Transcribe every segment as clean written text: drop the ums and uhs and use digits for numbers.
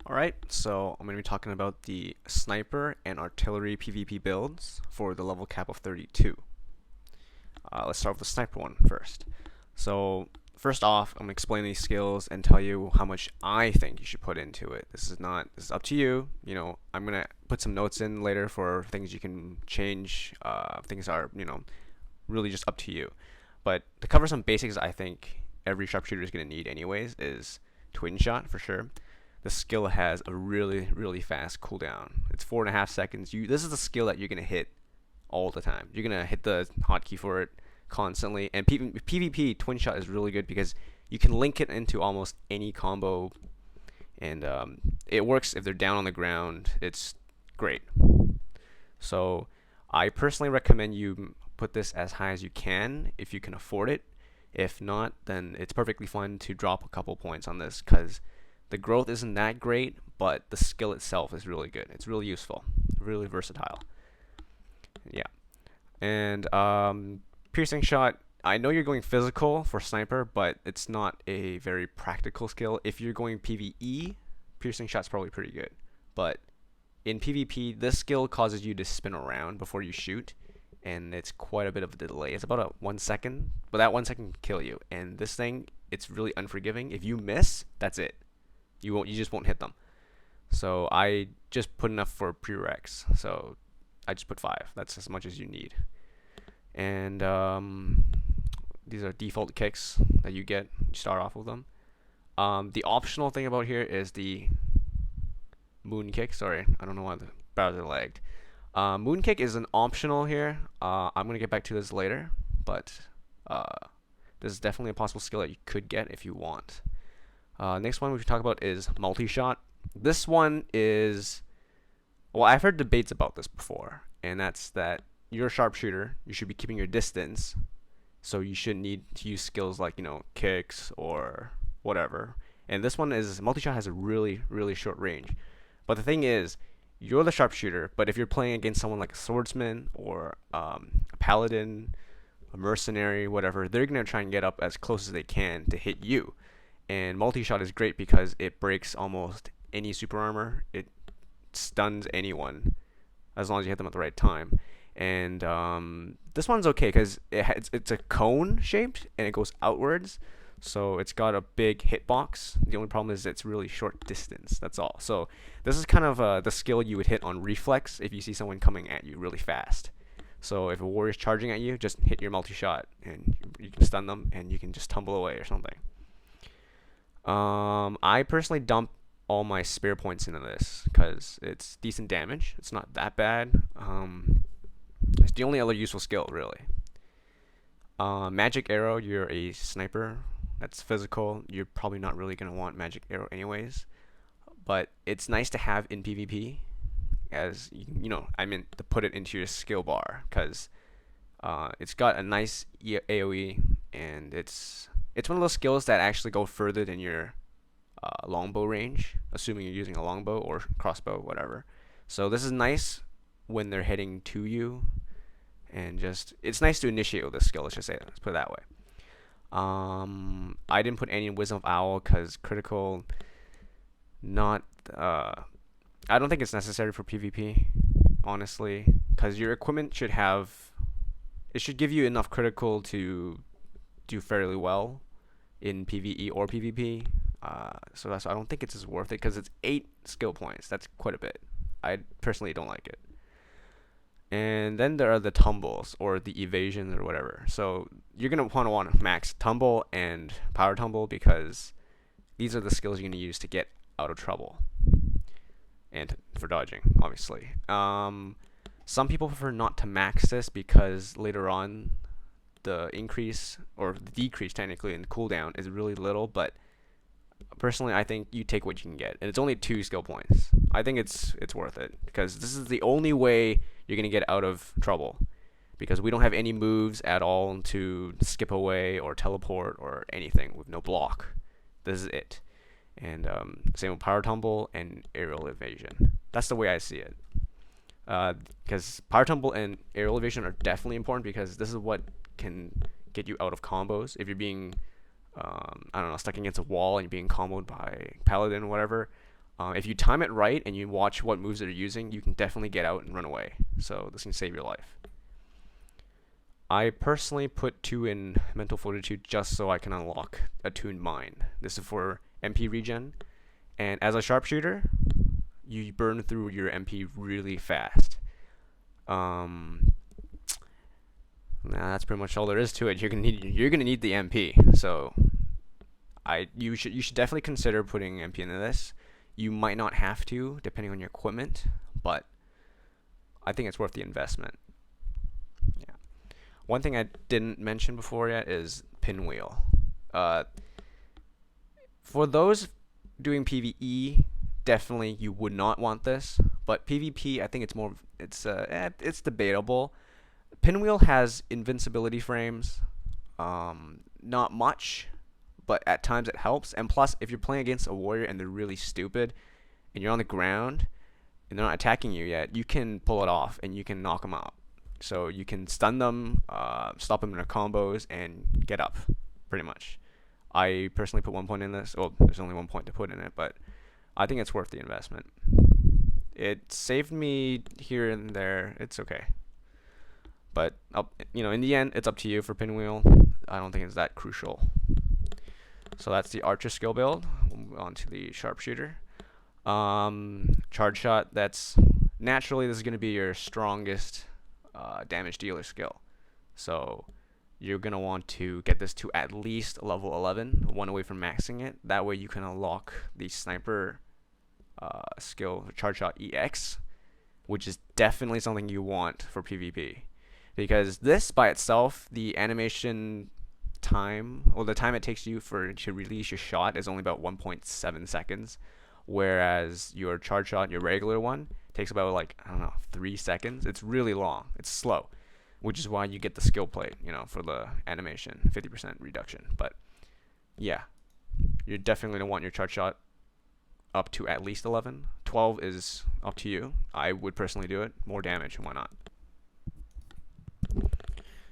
Alright, so I'm going to be talking about the sniper and artillery PvP builds for the level cap of 32. Let's start with the sniper one first. So first off, I'm going to explain these skills and tell you how much I think you should put into it. This is up to you. I'm going to put some notes in later for things you can change. Things are, really just up to you. But to cover some basics, I think every sharpshooter is going to need anyways is twin shot for sure. The skill has a really fast cooldown. It's 4.5 seconds. This is the skill that you're gonna hit all the time. You're gonna hit the hotkey for it constantly. And PvP twin shot is really good because you can link it into almost any combo, and it works if they're down on the ground. It's great. So I personally recommend you put this as high as you can if you can afford it. If not, then it's perfectly fine to drop a couple points on this because the growth isn't that great, but the skill itself is really good. It's really useful, really versatile. Yeah. And piercing shot, I know you're going physical for sniper, but it's not a very practical skill. If you're going PvE, piercing shot's probably pretty good. But in PvP, this skill causes you to spin around before you shoot, and it's quite a bit of a delay. It's about 1 second, but that 1 second can kill you. And this thing, it's really unforgiving. If you miss, that's it. You just won't hit them. So I just put enough for prereqs. So I just put 5. That's as much as you need. And these are default kicks that you get. You start off with them. The optional thing about here is the moon kick. Sorry, I don't know why the browser lagged. Moon kick is an optional here. I'm gonna get back to this later, but this is definitely a possible skill that you could get if you want. Next one we should talk about is multi-shot. This one is, well, I've heard debates about this before, and that's that you're a sharpshooter, you should be keeping your distance, so you shouldn't need to use skills like, kicks or whatever. And this one is, multi-shot has a really short range. But the thing is, you're the sharpshooter, but if you're playing against someone like a swordsman or a paladin, a mercenary, whatever, they're going to try and get up as close as they can to hit you. And multi-shot is great because it breaks almost any super armor. It stuns anyone as long as you hit them at the right time. And this one's okay because it's a cone shaped and it goes outwards. So it's got a big hitbox. The only problem is it's really short distance. That's all. So this is kind of the skill you would hit on reflex if you see someone coming at you really fast. So if a warrior's charging at you, just hit your multi-shot and you can stun them and you can just tumble away or something. I personally dump all my spear points into this because it's decent damage. It's not that bad. It's the only other useful skill, really. Magic arrow, you're a sniper. That's physical. You're probably not really going to want magic arrow anyways. But it's nice to have in PvP as, to put it into your skill bar because it's got a nice AoE and it's one of those skills that actually go further than your longbow range, assuming you're using a longbow or crossbow, whatever. So this is nice when they're heading to you, and it's nice to initiate with this skill. Let's just say, let's put it that way. I didn't put any in Wisdom of Owl because critical, not. I don't think it's necessary for PvP, honestly, because your equipment should give you enough critical to do fairly well in PvE or PvP. So I don't think it's as worth it because it's 8 skill points. That's quite a bit. I personally don't like it. And then there are the tumbles or the evasions or whatever. So you're going to want to max tumble and power tumble because these are the skills you're going to use to get out of trouble and for dodging, obviously. Some people prefer not to max this because later on the increase or the decrease technically in cooldown is really little, but personally I think you take what you can get, and it's only 2 skill points. I think it's worth it because this is the only way you're gonna get out of trouble because we don't have any moves at all to skip away or teleport or anything with no block. This is it. And same with power tumble and aerial evasion. That's the way I see it. Because power tumble and aerial evasion are definitely important because this is what can get you out of combos. If you're being, stuck against a wall and you're being comboed by paladin or whatever, If you time it right and you watch what moves they're using, you can definitely get out and run away. So this can save your life. I personally put 2 in Mental Fortitude just so I can unlock Attuned Mind. This is for MP regen. And as a Sharpshooter, you burn through your MP really fast. That's pretty much all there is to it. You're gonna need the MP. So you should definitely consider putting MP into this. You might not have to, depending on your equipment, but I think it's worth the investment. Yeah. One thing I didn't mention before yet is pinwheel. For those doing PvE, definitely you would not want this. But PvP, I think it's debatable. Pinwheel has invincibility frames, not much, but at times it helps. And plus, if you're playing against a warrior and they're really stupid, and you're on the ground, and they're not attacking you yet, you can pull it off and you can knock them out. So you can stun them, stop them in their combos, and get up, pretty much. I personally put 1 point in this. Well, there's only 1 point to put in it, but I think it's worth the investment. It saved me here and there. It's okay. But, in the end, it's up to you for pinwheel. I don't think it's that crucial. So that's the archer skill build. We'll move on to the sharpshooter. Charge shot, naturally this is going to be your strongest damage dealer skill. So you're going to want to get this to at least level 11, 1 away from maxing it. That way you can unlock the sniper skill, charge shot EX, which is definitely something you want for PvP. Because this by itself, the animation time, or the time it takes you to release your shot is only about 1.7 seconds. Whereas your charge shot, your regular one, takes about 3 seconds. It's really long. It's slow, which is why you get the skill plate, for the animation, 50% reduction. But yeah, you're definitely going to want your charge shot up to at least 11. 12 is up to you. I would personally do it. More damage, why not?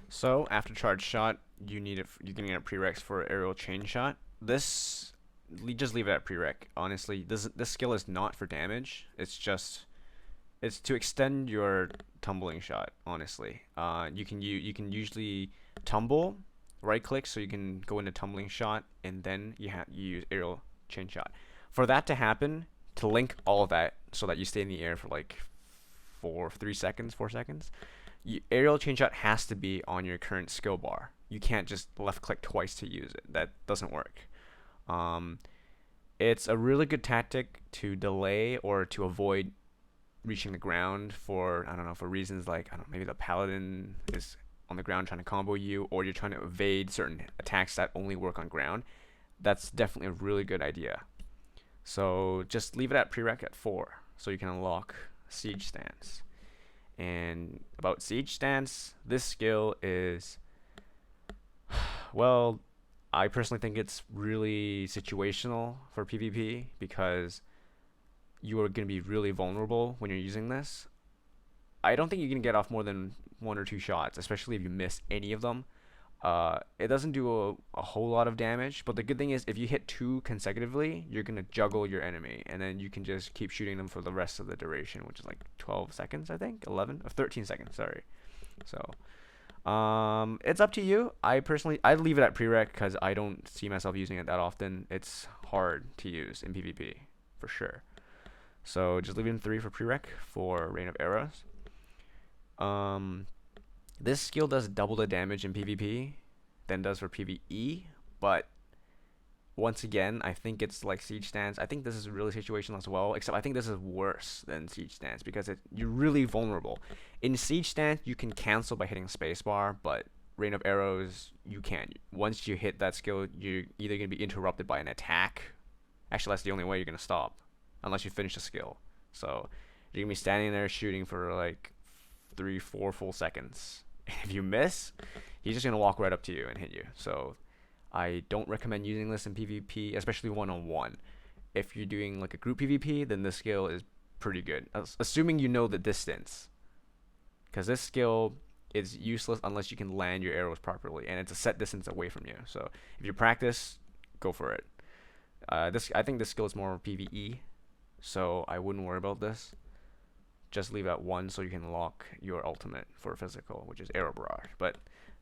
So after charge shot, you're going to get a prereq for aerial chain shot. Just leave it at prereq. Honestly, this skill is not for damage. It's to extend your tumbling shot. Honestly, you can usually tumble, right click, so you can go into tumbling shot, and then you use aerial chain shot. For that to happen, to link all of that so that you stay in the air for 4 seconds. Aerial chain shot has to be on your current skill bar. You can't just left click twice to use it. That doesn't work. It's a really good tactic to delay or to avoid reaching the ground for reasons like maybe the paladin is on the ground trying to combo you, or you're trying to evade certain attacks that only work on ground. That's definitely a really good idea. So just leave it at prereq at 4 so you can unlock siege stance. And about siege stance, this skill is, well, I personally think it's really situational for PvP because you are going to be really vulnerable when you're using this. I don't think you can get off more than 1 or 2 shots, especially if you miss any of them. It doesn't do a whole lot of damage, but the good thing is if you hit 2 consecutively, you're going to juggle your enemy, and then you can just keep shooting them for the rest of the duration, which is 12 seconds, I think, 11 or 13 seconds, sorry. So it's up to you. I'd leave it at prereq because I don't see myself using it that often. It's hard to use in PvP for sure. So just leave it in 3 for prereq for Rain of Arrows. This skill does double the damage in PvP than does for PvE, but once again, I think it's like Siege Stance. I think this is really situational as well, except I think this is worse than Siege Stance because you're really vulnerable. In Siege Stance, you can cancel by hitting spacebar, but Rain of Arrows, you can't. Once you hit that skill, you're either going to be interrupted by an attack. Actually, that's the only way you're going to stop, unless you finish the skill. So you're going to be standing there shooting for 3-4 full seconds. If you miss, he's just going to walk right up to you and hit you. So I don't recommend using this in PvP, especially one-on-one. If you're doing a group PvP, then this skill is pretty good, assuming you know the distance, because this skill is useless unless you can land your arrows properly, and it's a set distance away from you. So if you practice, go for it. I think this skill is more PvE, so I wouldn't worry about this. Just leave at 1 so you can lock your ultimate for physical, which is Arrow Barrage, but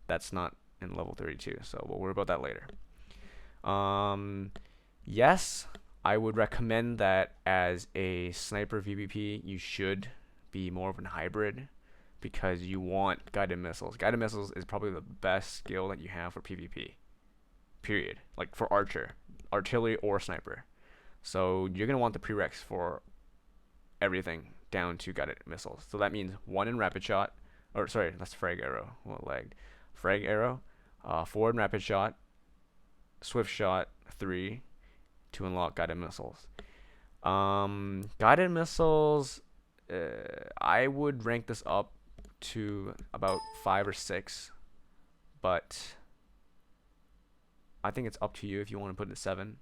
that's not in level 32, so we'll worry about that later. Yes, I would recommend that as a sniper VBP, you should be more of a hybrid because you want guided missiles. Guided missiles is probably the best skill that you have for PvP. Period. Like for artillery or sniper. So you're gonna want the prereqs for everything down to guided missiles. So that means 1 in rapid shot, or sorry, that's frag arrow. Well, lagged. Frag arrow, 4 in rapid shot, swift shot 3 to unlock guided missiles. Guided missiles, I would rank this up to about 5 or 6, but I think it's up to you if you want to put it at 7.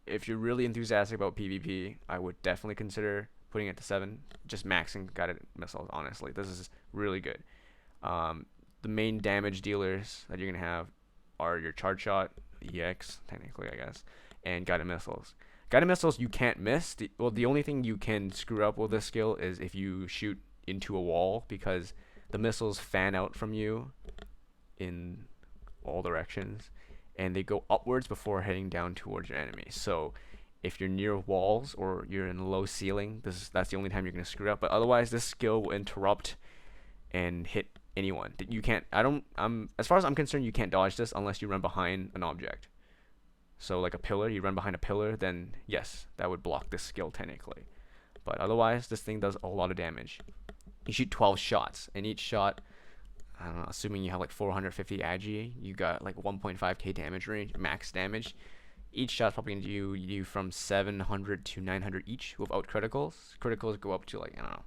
If you're really enthusiastic about PvP, I would definitely consider putting it to 7. Just maxing guided missiles, honestly. This is really good. The main damage dealers that you're going to have are your charge shot, EX, technically, I guess, and guided missiles. Guided missiles you can't miss. The only thing you can screw up with this skill is if you shoot into a wall, because the missiles fan out from you in all directions, and they go upwards before heading down towards your enemy. So if you're near walls or you're in a low ceiling, that's the only time you're going to screw up. But otherwise, this skill will interrupt and hit anyone. You can't. As far as I'm concerned, you can't dodge this unless you run behind an object. So like a pillar, you run behind a pillar, then yes, that would block this skill technically. But otherwise, this thing does a lot of damage. You shoot 12 shots, and each shot, I don't know, assuming you have like 450 agi, you got like 1.5k damage range, max damage. Each shot's probably going to do you from 700 to 900 each without criticals. Criticals go up to like, I don't know,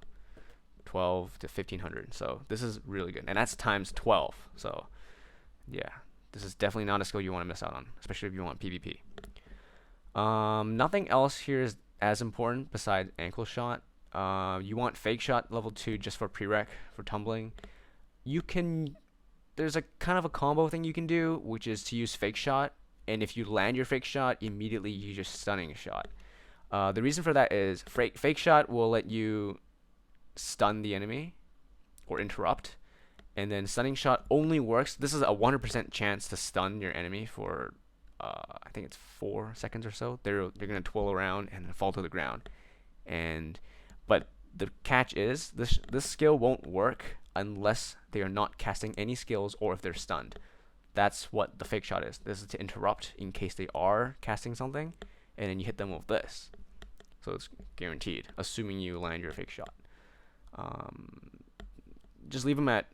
12 to 1500. So this is really good. And that's times 12. So yeah, this is definitely not a skill you want to miss out on, especially if you want PvP. Nothing else here is as important besides ankle shot. You want fake shot level 2 just for prereq for tumbling. There's a kind of a combo thing you can do, which is to use fake shot, and if you land your fake shot, immediately you just stunning shot. The reason for that is fake shot will let you stun the enemy or interrupt, and then stunning shot only works. This is a 100% chance to stun your enemy for I think it's 4 seconds or so. They're gonna twirl around and then fall to the ground, but the catch is this skill won't work unless they are not casting any skills or if they're stunned. That's what the fake shot is. This is to interrupt in case they are casting something, and then you hit them with this. So it's guaranteed, assuming you land your fake shot. Just leave them at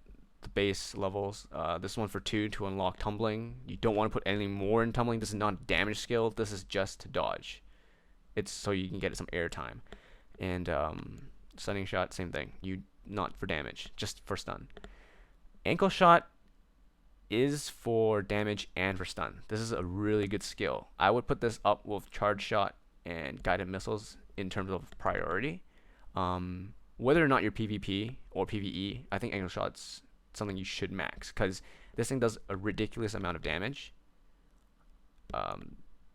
the base levels. This one for 2 to unlock tumbling. You don't want to put anything more in tumbling. This is not a damage skill. This is just to dodge. It's so you can get some air time. And stunning shot, same thing. Not for damage, just for stun. Ankle shot is for damage and for stun. This is a really good skill. I would put this up with charge shot and guided missiles in terms of priority. Whether or not you're PvP or PvE, I think ankle shot's something you should max, because this thing does a ridiculous amount of damage.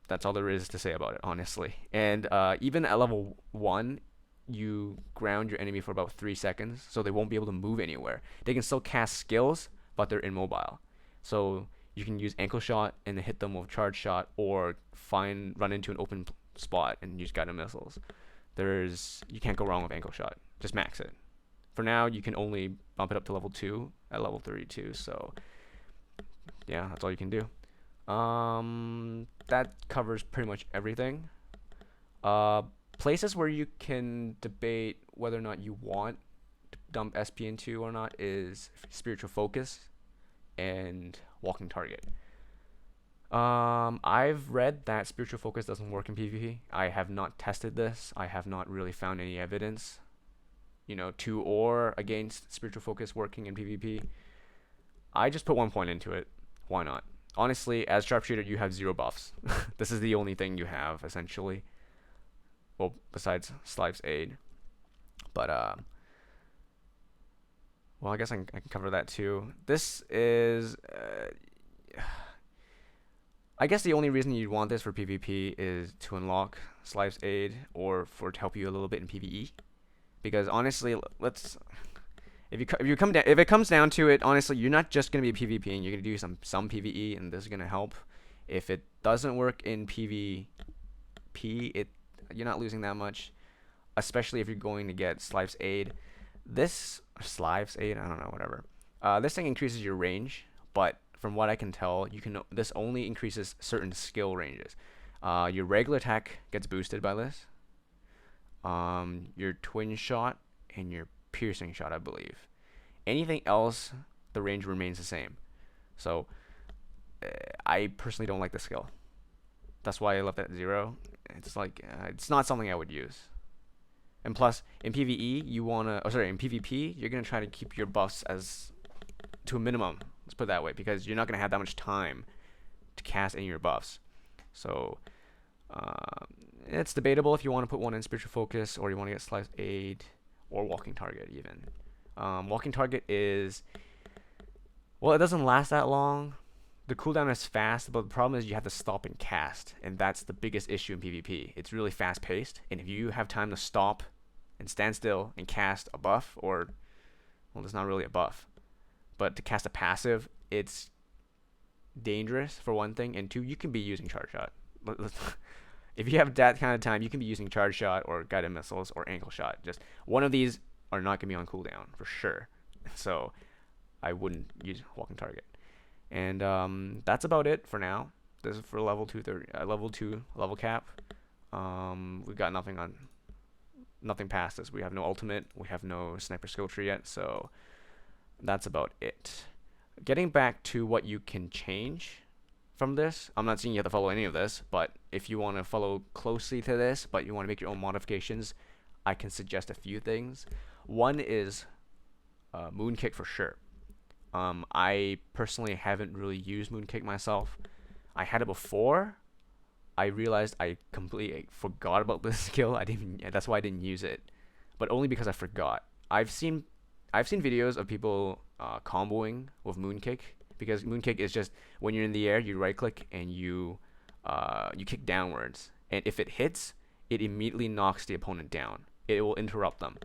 That's all there is to say about it, honestly. And even at level 1, you ground your enemy for about 3 seconds, so they won't be able to move anywhere. They can still cast skills, but they're immobile. So you can use ankle shot and then hit them with charge shot, or run into an open spot and use guided missiles. You can't go wrong with ankle shot. Just max it. For now, you can only bump it up to level 2 at level 32. So yeah, that's all you can do. That covers pretty much everything. Places where you can debate whether or not you want to dump SP into or not is spiritual focus and walking target. I've read that spiritual focus doesn't work in PvP. I have not tested this. I have not really found any evidence, to or against spiritual focus working in PvP. I just put 1 point into it. Why not? Honestly, as Sharpshooter, you have 0 buffs. This is the only thing you have, essentially. Well, besides Slive's aid. But, well, I guess I can cover that too. This is, I guess the only reason you'd want this for PvP is to unlock Slive's Aid or for it to help you a little bit in PvE. Because honestly, let's if it comes down to it, honestly, you're not just gonna be PvPing. You're gonna do some PvE, and this is gonna help. If it doesn't work in PvP, you're not losing that much, especially if you're going to get Slive's Aid. Slive's Aid, I don't know, whatever. This thing increases your range, but from what I can tell, this only increases certain skill ranges. Your regular attack gets boosted by this. Your twin shot and your piercing shot, I believe. Anything else, the range remains the same. So I personally don't like the skill. That's why I left it at 0. It's like it's not something I would use. And plus, in PvE, in PvP, you're gonna try to keep your buffs to a minimum. Let's put it that way, because you're not gonna have that much time to cast any of your buffs. So it's debatable if you want to put one in Spiritual Focus or you want to get Slive's Aid or Walking Target even. Walking Target is, well, it doesn't last that long. The cooldown is fast, but the problem is you have to stop and cast, and that's the biggest issue in PvP. It's really fast paced, and if you have time to stop and stand still and cast a buff, well, it's not really a buff, but to cast a passive, it's dangerous for one thing, and two, you can be using Charge Shot. If you have that kind of time, you can be using Charge Shot or Guided Missiles or Ankle Shot. Just one of these are not going to be on cooldown for sure. So I wouldn't use Walking Target. And that's about it for now. This is for level 2 level cap. We've got nothing past this. We have no ultimate. We have no sniper skill tree yet. So that's about it. Getting back to what you can change from this, I'm not saying you have to follow any of this, but if you want to follow closely to this, but you want to make your own modifications, I can suggest a few things. One is Moonkick for sure. I personally haven't really used Moonkick myself. I had it before. I realized I completely forgot about this skill. That's why I didn't use it, but only because I forgot. I've seen videos of people comboing with Moonkick, because Moonkick is just when you're in the air, you right click and you kick downwards, and if it hits, it immediately knocks the opponent down. It will interrupt them.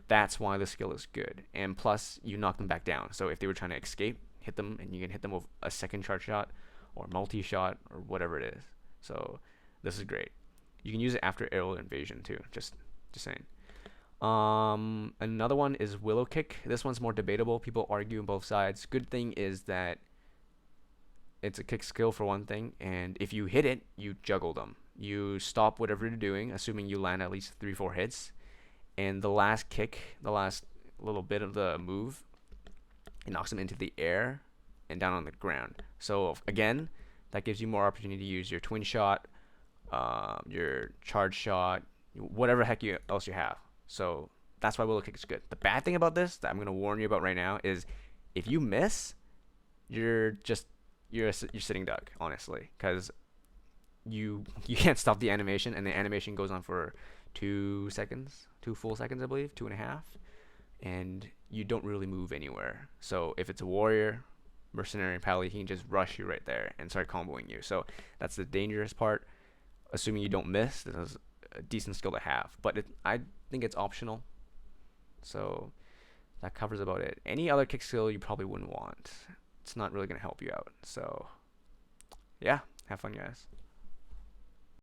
That's why the skill is good, and plus you knock them back down. So if they were trying to escape, hit them, and you can hit them with a second charge shot or multi-shot or whatever it is. So this is great. You can use it after aerial invasion too. Just saying. Another one is Willow Kick. This one's more debatable. People argue on both sides. Good thing is that it's a kick skill for one thing, and if you hit it, you juggle them. You stop whatever you're doing, assuming you land at least 3-4 hits, and the last kick, the last little bit of the move, it knocks them into the air and down on the ground. So again, that gives you more opportunity to use your twin shot, your charge shot, whatever heck else you have. So that's why Willow Kick is good. The bad thing about this that I'm gonna warn you about right now is if you miss, you're sitting duck, honestly, because you can't stop the animation, and the animation goes on for 2 full seconds, I believe, 2.5, and you don't really move anywhere. So if it's a warrior, mercenary, pally, he can just rush you right there and start comboing you. So that's the dangerous part. Assuming you don't miss, this is a decent skill to have, but I think it's optional. So that covers about it. Any other kick skill you probably wouldn't want. It's not really going to help you out. So yeah, have fun, guys.